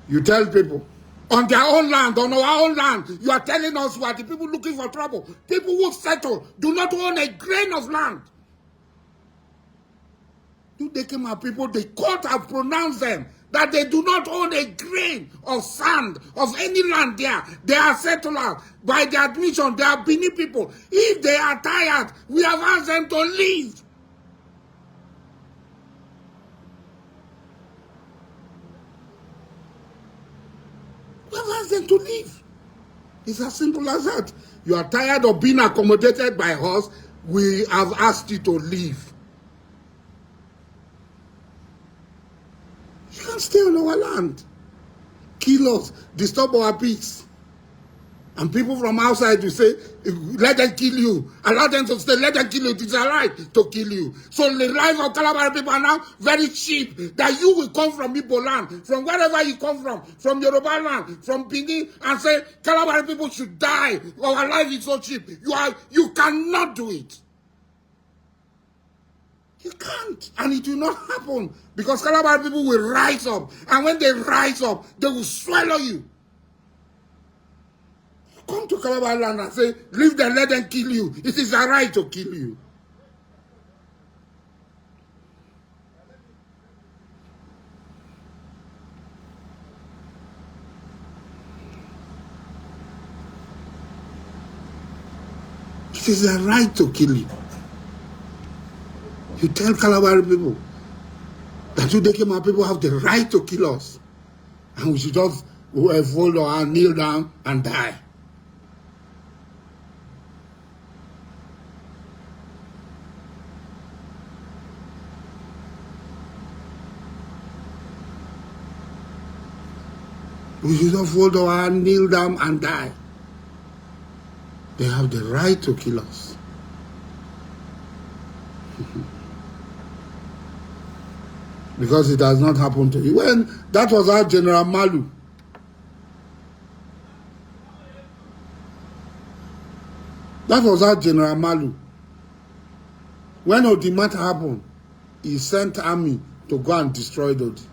You tell people, on their own land, on our own land, you are telling us we are the people looking for trouble. People who settle do not own a grain of land. You take him our people, the court have pronounced them that they do not own a grain of sand of any land there. They are settlers. By the admission, they are Benin people. If they are tired, we have asked them to leave. We have asked them to leave. It's as simple as that. You are tired of being accommodated by us. We have asked you to leave. You can't stay on our land. Kill us, disturb our peace. And people from outside will say, let them kill you. Allow them to stay, let them kill you. It is a right to kill you. So the life of Calabar people are now very cheap. That you will come from Igbo land, from wherever you come from Yoruba land, from Benin, and say, Calabar people should die. Our life is so cheap. You cannot do it. You can't. And it will not happen. Because Calabar people will rise up. And when they rise up, they will swallow you. Come to Calabar land and say, leave them, let them kill you. It is a right to kill you. It is a right to kill you. You tell Calabar people that you Dekema people have the right to kill us. And we should just fold our hand, kneel down, and die. We should not fold our hand, kneel down, and die. They have the right to kill us. Because it has not happened to you. When that was our General Malu. That was our General Malu. When Odimata happened, he sent army to go and destroy Dodi.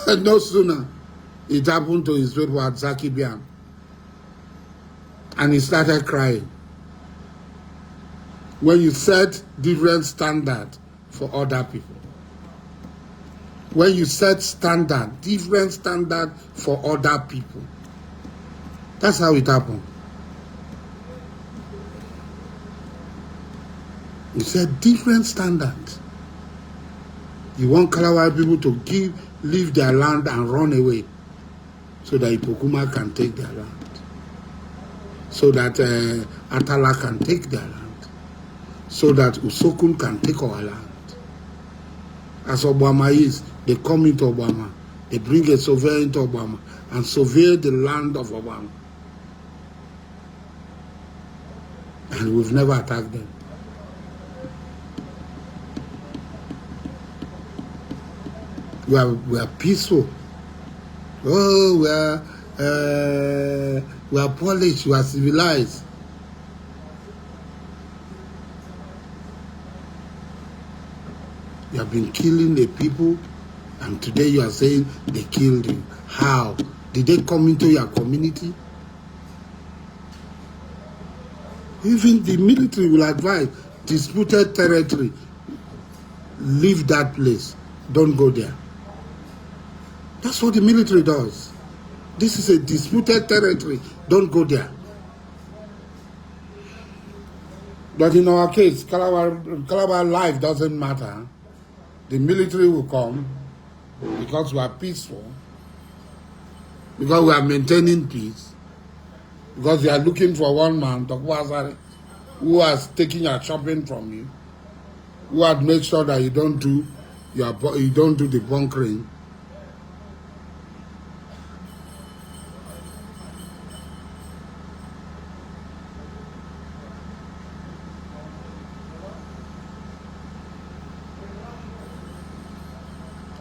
And no sooner it happened to his people at Zakibian. And he started crying. When you set different standard for other people. When you set different standard for other people. That's how it happened. You set different standards. You want Kalawai people to leave their land and run away so that Ipokuma can take their land. So that Atala can take their land. So that Usokun can take our land. As Obama is, they come into Obama. They bring a surveyor into Obama and survey the land of Obama. And we've never attacked them. We are peaceful. Oh, we are polished, we are civilized. You have been killing the people, and today you are saying they killed you. How? Did they come into your community? Even the military will advise, disputed territory, leave that place. Don't go there. That's what the military does. This is a disputed territory. Don't go there. But in our case, Calabar life doesn't matter. The military will come because we are peaceful, because we are maintaining peace, because we are looking for one man, Asari, who has taken your shopping from you, who has made sure that you don't do the bunkering.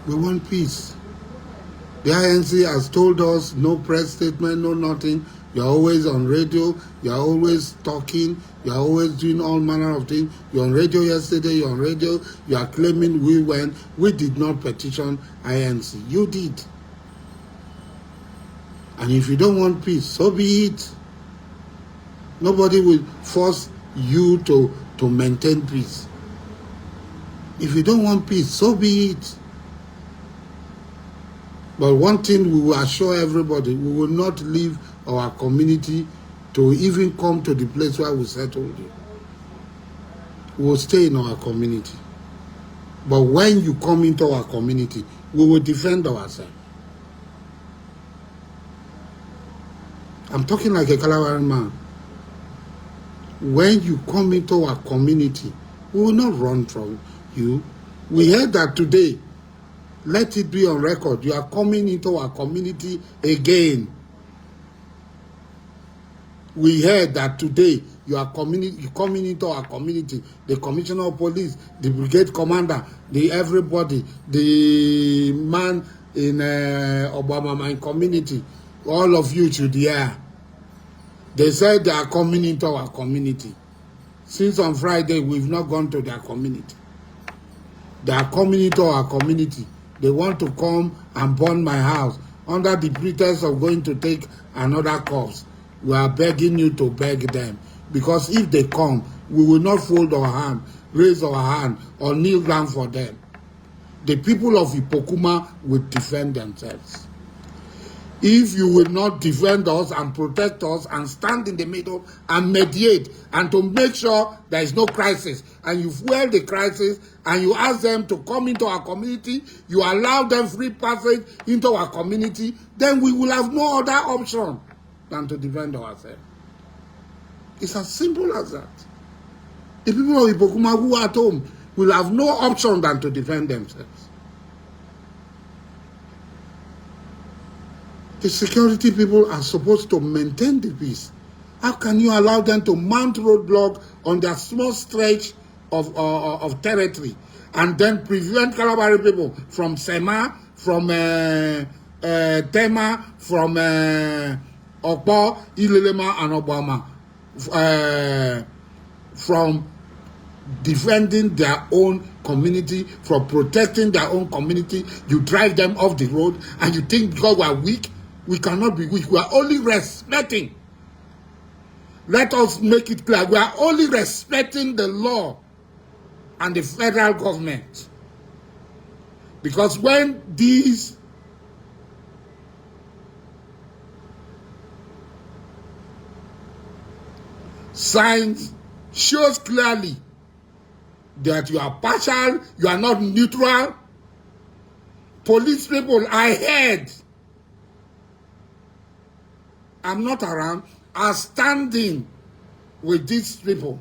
We want peace. The INC has told us no press statement, no nothing. You're always on radio. You're always talking. You're always doing all manner of things. You're on radio yesterday. You're on radio. You are claiming we went. We did not petition INC. You did. And if you don't want peace, so be it. Nobody will force you to maintain peace. If you don't want peace, so be it. But one thing we will assure everybody, we will not leave our community to even come to the place where we settled you. We will stay in our community. But when you come into our community, we will defend ourselves. I'm talking like a Kalawari man. When you come into our community, we will not run from you. We heard that today. Let it be on record. You are coming into our community again. We heard that today you are coming into our community. The commissioner of police, the brigade commander, everybody, the man in Obama Mine community, all of you should hear. They said they are coming into our community. Since on Friday, we've not gone to their community. They are coming into our community. They want to come and burn my house under the pretext of going to take another corpse. We are begging you to beg them. Because if they come, we will not fold our hand, raise our hand, or kneel down for them. The people of Ipokuma will defend themselves. If you will not defend us and protect us and stand in the middle and mediate and to make sure there is no crisis, and you fuel the crisis and you ask them to come into our community, you allow them free passage into our community, then we will have no other option than to defend ourselves. It's as simple as that. The people of Ipokuma who are at home will have no option than to defend themselves. The security people are supposed to maintain the peace. How can you allow them to mount roadblock on their small stretch of territory and then prevent Kalabari people from Sema, from Tema, from Okpo, Ilelema, and Obama, from defending their own community, from protecting their own community? You drive them off the road and you think because we are weak, we cannot be weak. We are only respecting. Let us make it clear. We are only respecting the law and the federal government. Because when these signs shows clearly that you are partial, you are not neutral, police people, I heard, I'm not around, are standing with these people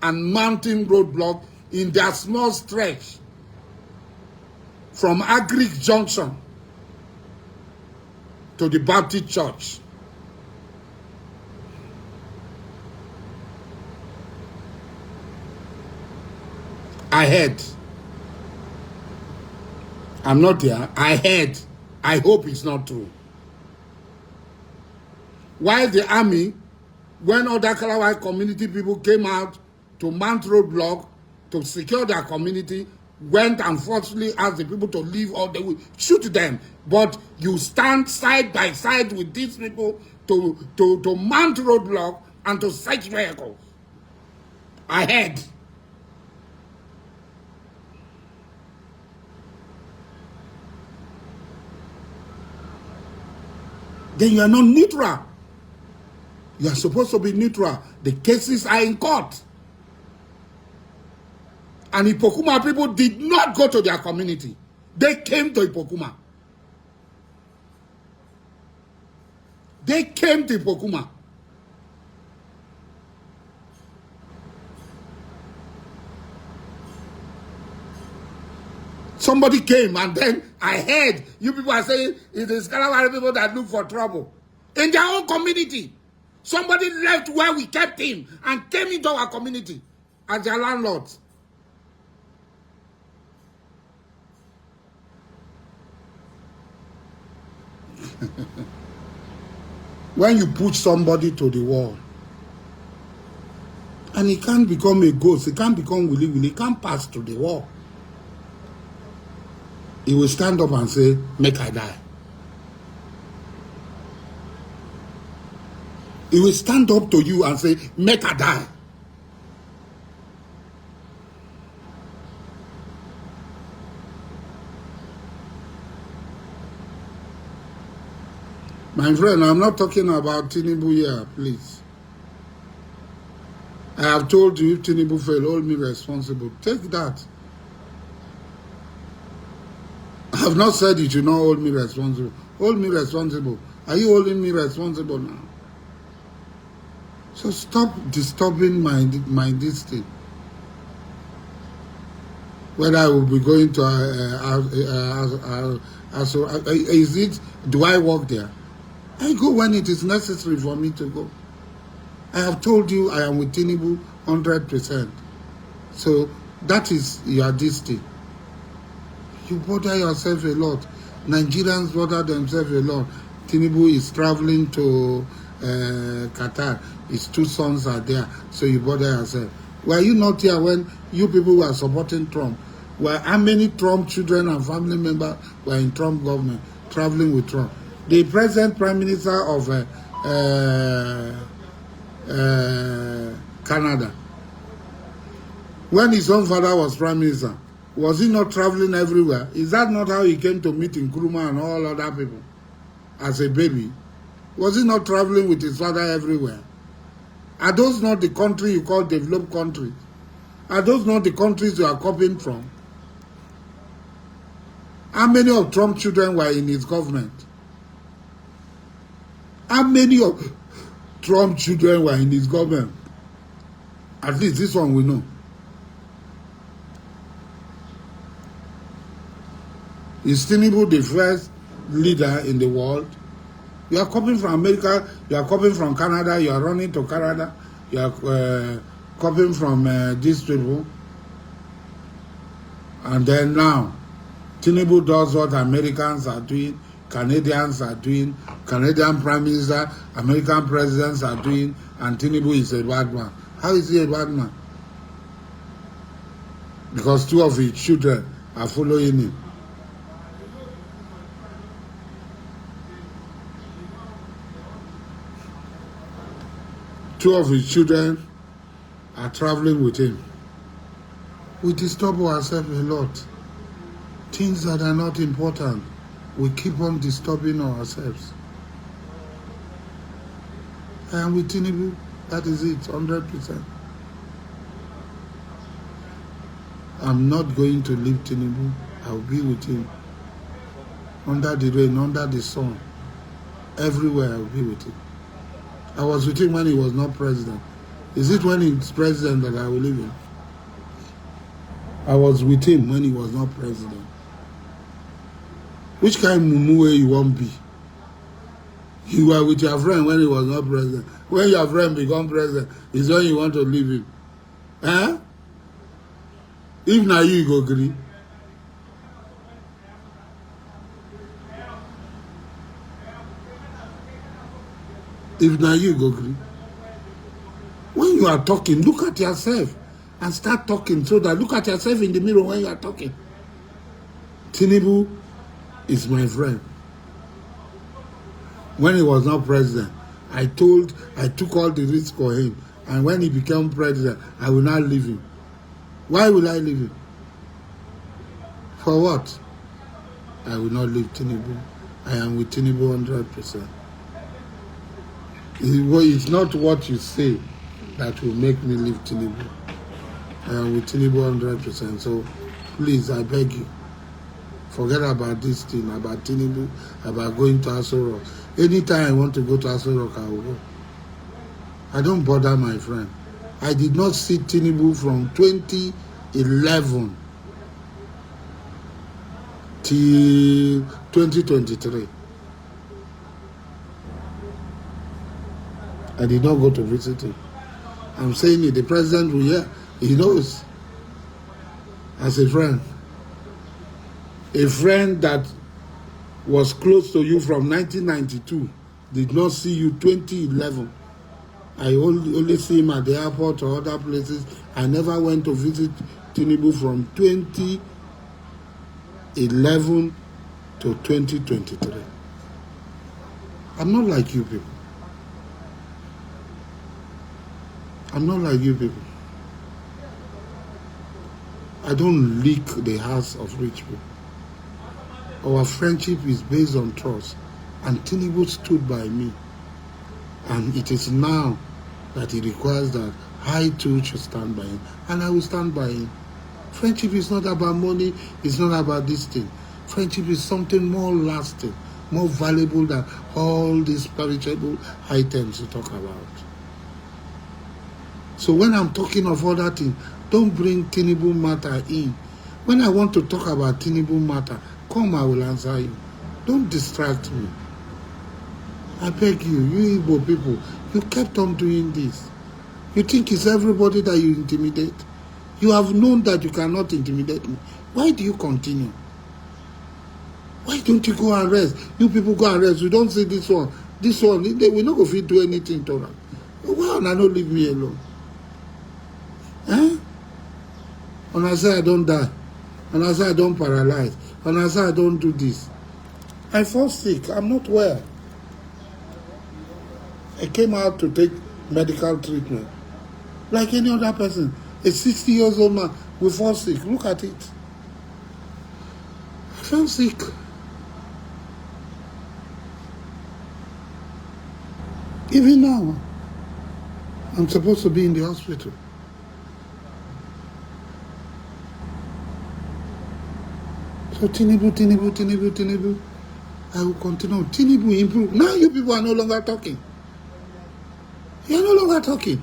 and mounting roadblock in their small stretch from Agric Junction to the Baptist Church. I heard. I'm not there. I heard. I hope it's not true. While the army, when other Kalawai community people came out to mount roadblock to secure their community, went and forcefully asked the people to leave or they will shoot them. But you stand side by side with these people to mount roadblock and to search vehicles. I heard. Then you are not neutral. You are supposed to be neutral. The cases are in court. And Ipokuma people did not go to their community. They came to Ipokuma. They came to Ipokuma. Somebody came and then I heard you people are saying it is Kalawari people that look for trouble. In their own community. Somebody left where we kept him and came into our community as their landlords. When you push somebody to the wall, and he can't become a ghost, he can't become willy, he can't pass through the wall. He will stand up and say, make I die. He will stand up to you and say, make her die. My friend, I'm not talking about Tinubu here, please. I have told you, if Tinubu fail, hold me responsible. Take that. I have not said you should not hold me responsible. Hold me responsible. Are you holding me responsible now? So stop disturbing my this thing. Whether I will be going to is it? Do I work there? I go when it is necessary for me to go. I have told you I am with Tinubu 100%. So that is your this thing. You bother yourself a lot. Nigerians bother themselves a lot. Tinubu is traveling to Qatar. His two sons are there. So you bother yourself. Were you not here when you people were supporting Trump? How many Trump children and family members were in Trump government traveling with Trump? The present Prime Minister of Canada, when his own father was Prime Minister, was he not traveling everywhere? Is that not how he came to meet Nkrumah and all other people as a baby? Was he not traveling with his father everywhere? Are those not the country you call developed countries? Are those not the countries you are copying from? How many of Trump's children were in his government? How many of Trump's children were in his government? At least this one we know. Is Tinubu the first leader in the world? You are coming from America, you are coming from Canada, you are running to Canada, you are coming from these people. And then now, Tinubu does what Americans are doing, Canadians are doing, Canadian Prime Minister, American presidents are doing, and Tinubu is a bad man. How is he a bad man? Because two of his children are following him. Two of his children are traveling with him. We disturb ourselves a lot. Things that are not important, we keep on disturbing ourselves. I am with Tinubu. That is it, 100%. I'm not going to leave Tinubu. I'll be with him. Under the rain, under the sun. Everywhere I'll be with him. I was with him when he was not president. Is it when he's president that I will leave him? I was with him when he was not president. Which kind of mumu you won't be? You were with your friend when he was not president. When your friend become president, is when you want to leave him. Huh? If now you go agree. If now you go agree. When you are talking, look at yourself and start talking so that look at yourself in the mirror when you are talking. Tinubu is my friend. When he was not president, I took all the risk for him. And when he became president, I will not leave him. Why will I leave him? For what? I will not leave Tinubu. I am with Tinubu 100%. It's not what you say that will make me leave Tinubu. I am with Tinubu 100%. So please, I beg you, forget about this thing, about Tinubu, about going to Asari. Anytime I want to go to Asari, I will go. I don't bother my friend. I did not see Tinubu from 2011 till 2023. I did not go to visit him. I'm saying it, the president will hear, he knows. As a friend that was close to you from 1992 did not see you 2011. I only see him at the airport or other places. I never went to visit Tinubu from 2011 to 2023. I'm not like you people. I'm not like you people. I don't leak the hearts of rich people. Our friendship is based on trust. And Tinubu stood by me. And it is now that he requires that I too should stand by him. And I will stand by him. Friendship is not about money. It's not about this thing. Friendship is something more lasting, more valuable than all these perishable items you talk about. So when I'm talking of other things, don't bring Tinubu matter in. When I want to talk about Tinubu matter, come, I will answer you. Don't distract me. I beg you, you Igbo people, you kept on doing this. You think it's everybody that you intimidate? You have known that you cannot intimidate me. Why do you continue? Why don't you go and rest? You people go and rest. You don't see this one. This one, they will not go fit do anything to them. Why not leave me alone? And I say I don't die. And I say I don't paralyze. And I say I don't do this. I fall sick. I'm not well. I came out to take medical treatment. Like any other person. A 60 years old man will fall sick. Look at it. I fell sick. Even now, I'm supposed to be in the hospital. So Tinubu, I will continue. Tinubu improve. Now you people are no longer talking. You are no longer talking.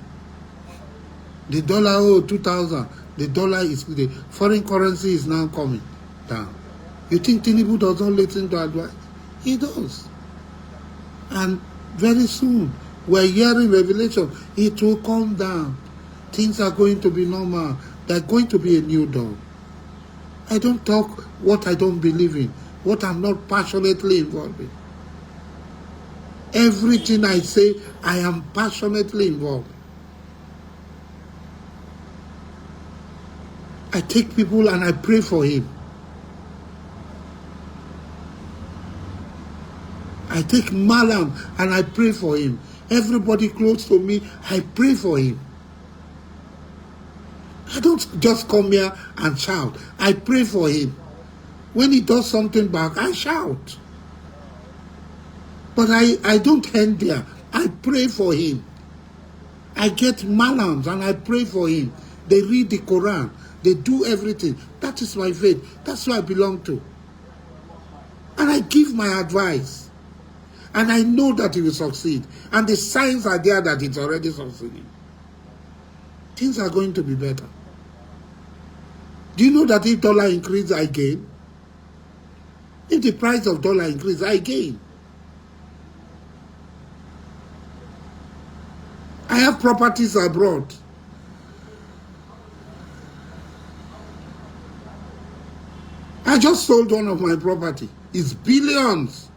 The dollar 2,000. The dollar is, the foreign currency is now coming down. You think Tinubu does not listen to advice? He does. And very soon, we're hearing revelation. It will come down. Things are going to be normal. There's going to be a new dawn. I don't talk what I don't believe in, what I'm not passionately involved in. Everything I say, I am passionately involved. I take people and I pray for him. I take Malam and I pray for him. Everybody close to me, I pray for him. I don't just come here and shout. I pray for him. When he does something back, I shout. But I don't end there. I pray for him. I get malams and I pray for him. They read the Quran. They do everything. That is my faith. That's who I belong to. And I give my advice. And I know that he will succeed. And the signs are there that it's already succeeding. Things are going to be better. Do you know that if dollar increase, I gain? If the price of dollar increase, I gain. I have properties abroad. I just sold one of my property. It's billions.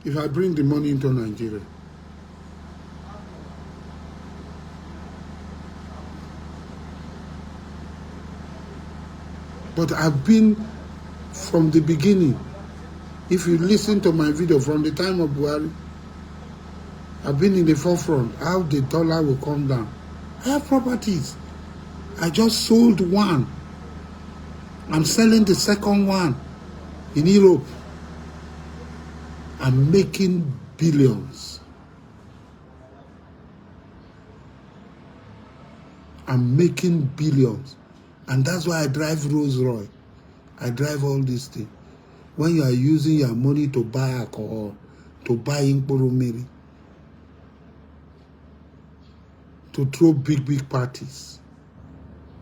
If I bring the money into Nigeria. But I've been from the beginning. If you listen to my video from the time of Buhari, I've been in the forefront. How the dollar will come down. I have properties. I just sold one. I'm selling the second one in Europe. I'm making billions. I'm making billions. And that's why I drive Rolls Royce. I drive all these things. When you are using your money to buy alcohol, to buy Mary, to throw big parties,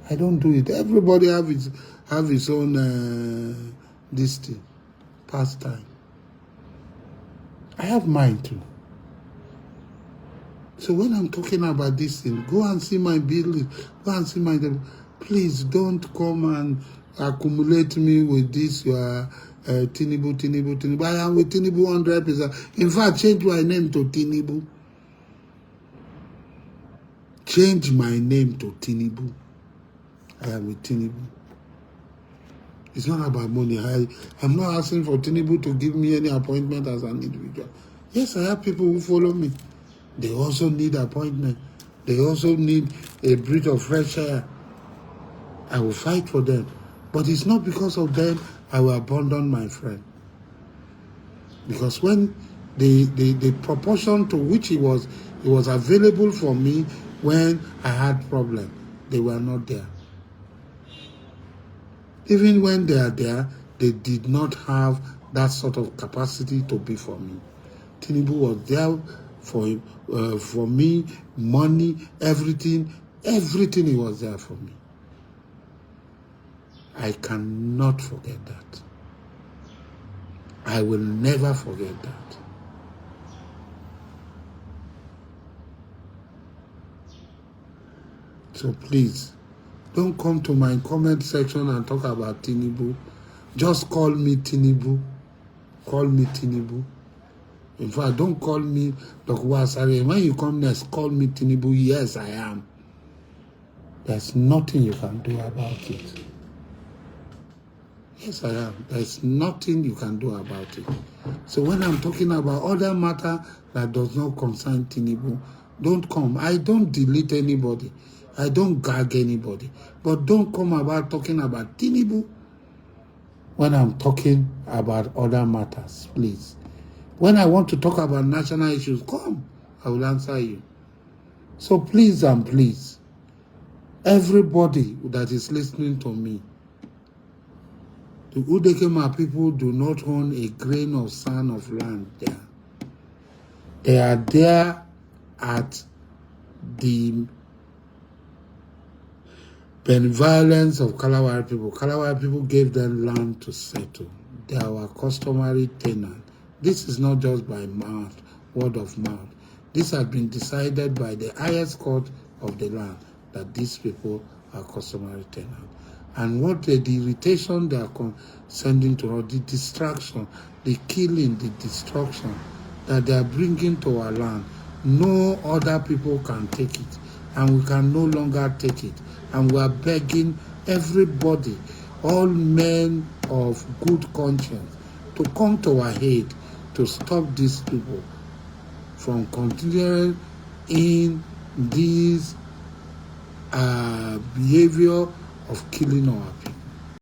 I don't do it. Everybody have his own this thing, pastime. I have mine too. So when I'm talking about this thing, go and see my building. Go and see my. Please don't come and accumulate me with this. You are Tinubu. I am with Tinubu 100%. In fact, change my name to Tinubu. Change my name to Tinubu. I am with Tinubu. It's not about money. I'm not asking for Tinubu to give me any appointment as an individual. Yes, I have people who follow me. They also need appointment. They also need a breath of fresh air. I will fight for them. But it's not because of them I will abandon my friend. Because when the proportion to which it was available for me when I had problem, they were not there. Even when they are there, they did not have that sort of capacity to be for me. Tinubu was there for me, money, everything he was there for me. I cannot forget that. I will never forget that. So please, don't come to my comment section and talk about Tinubu. Just call me Tinubu. Call me Tinubu. In fact, don't call me Dr. Asari. When you come next, call me Tinubu. Yes, I am. There's nothing you can do about it. Yes, I am. There's nothing you can do about it. So when I'm talking about other matter that does not concern Tinubu, don't come. I don't delete anybody. I don't gag anybody. But don't come about talking about Tinubu when I'm talking about other matters, please. When I want to talk about national issues, come. I will answer you. So please and please, everybody that is listening to me, the Udekema people do not own a grain of sand of land there. They are there at the benevolence of Kalawari people. Kalawari people gave them land to settle. They are our customary tenant. This is not just by mouth, word of mouth. This has been decided by the highest court of the land that these people are customary tenants. And what the irritation they are sending to us, the distraction, the killing, the destruction that they are bringing to our land, no other people can take it. And we can no longer take it. And we are begging everybody, all men of good conscience, to come to our aid to stop these people from continuing in this behavior of killing our people.